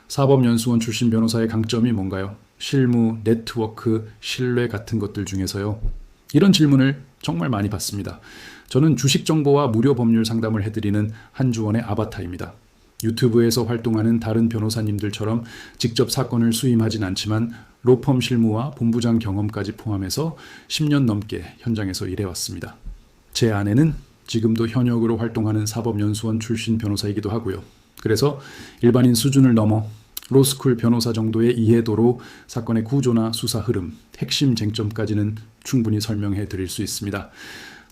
사법연수원 출신 변호사의 강점이 뭔가요? 실무, 네트워크, 신뢰 같은 것들 중에서요. 이런 질문을 정말 많이 받습니다. 저는 주식 정보와 무료 법률 상담을 해드리는 한주원의 아바타입니다. 유튜브에서 활동하는 다른 변호사님들처럼 직접 사건을 수임하진 않지만 로펌 실무와 본부장 경험까지 포함해서 10년 넘게 현장에서 일해왔습니다. 제 아내는 지금도 현역으로 활동하는 사법연수원 출신 변호사이기도 하고요. 그래서 일반인 수준을 넘어 로스쿨 변호사 정도의 이해도로 사건의 구조나 수사 흐름, 핵심 쟁점까지는 충분히 설명해 드릴 수 있습니다.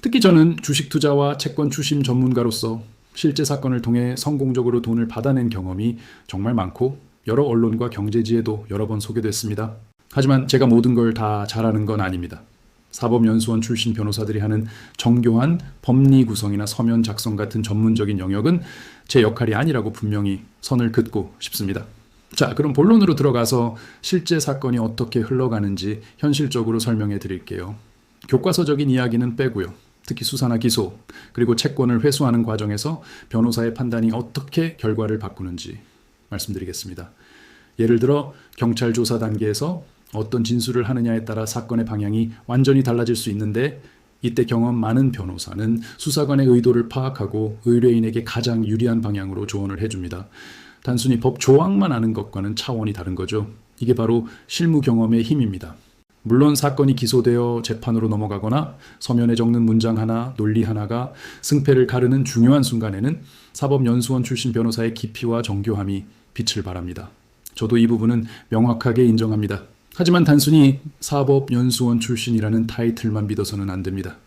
특히 저는 주식 투자와 채권 추심 전문가로서 실제 사건을 통해 성공적으로 돈을 받아낸 경험이 정말 많고 여러 언론과 경제지에도 여러 번 소개됐습니다. 하지만 제가 모든 걸 다 잘하는 건 아닙니다. 사법연수원 출신 변호사들이 하는 정교한 법리 구성이나 서면 작성 같은 전문적인 영역은 제 역할이 아니라고 분명히 선을 긋고 싶습니다. 자, 그럼 본론으로 들어가서 실제 사건이 어떻게 흘러가는지 현실적으로 설명해 드릴게요. 교과서적인 이야기는 빼고요. 특히 수사나 기소, 그리고 채권을 회수하는 과정에서 변호사의 판단이 어떻게 결과를 바꾸는지 말씀드리겠습니다. 예를 들어 경찰 조사 단계에서 어떤 진술을 하느냐에 따라 사건의 방향이 완전히 달라질 수 있는데 이때 경험 많은 변호사는 수사관의 의도를 파악하고 의뢰인에게 가장 유리한 방향으로 조언을 해줍니다. 단순히 법 조항만 아는 것과는 차원이 다른 거죠. 이게 바로 실무 경험의 힘입니다. 물론 사건이 기소되어 재판으로 넘어가거나 서면에 적는 문장 하나, 논리 하나가 승패를 가르는 중요한 순간에는 사법연수원 출신 변호사의 깊이와 정교함이 빛을 발합니다. 저도 이 부분은 명확하게 인정합니다. 하지만 단순히 사법연수원 출신이라는 타이틀만 믿어서는 안 됩니다.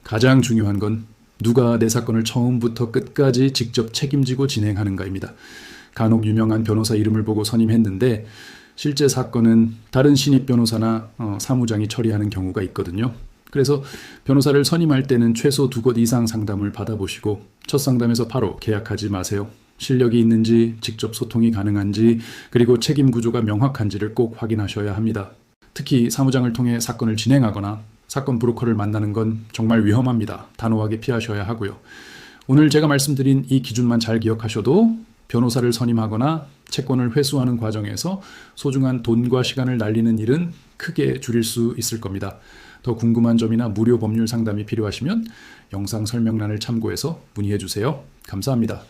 가장 중요한 건 누가 내 사건을 처음부터 끝까지 직접 책임지고 진행하는가입니다. 간혹 유명한 변호사 이름을 보고 선임했는데 실제 사건은 다른 신입 변호사나 사무장이 처리하는 경우가 있거든요. 그래서 변호사를 선임할 때는 최소 2곳 이상 상담을 받아보시고 첫 상담에서 바로 계약하지 마세요. 실력이 있는지, 직접 소통이 가능한지, 그리고 책임 구조가 명확한지를 꼭 확인하셔야 합니다. 특히 사무장을 통해 사건을 진행하거나 사건 브로커를 만나는 건 정말 위험합니다. 단호하게 피하셔야 하고요. 오늘 제가 말씀드린 이 기준만 잘 기억하셔도 변호사를 선임하거나 채권을 회수하는 과정에서 소중한 돈과 시간을 날리는 일은 크게 줄일 수 있을 겁니다. 더 궁금한 점이나 무료 법률 상담이 필요하시면 영상 설명란을 참고해서 문의해 주세요. 감사합니다.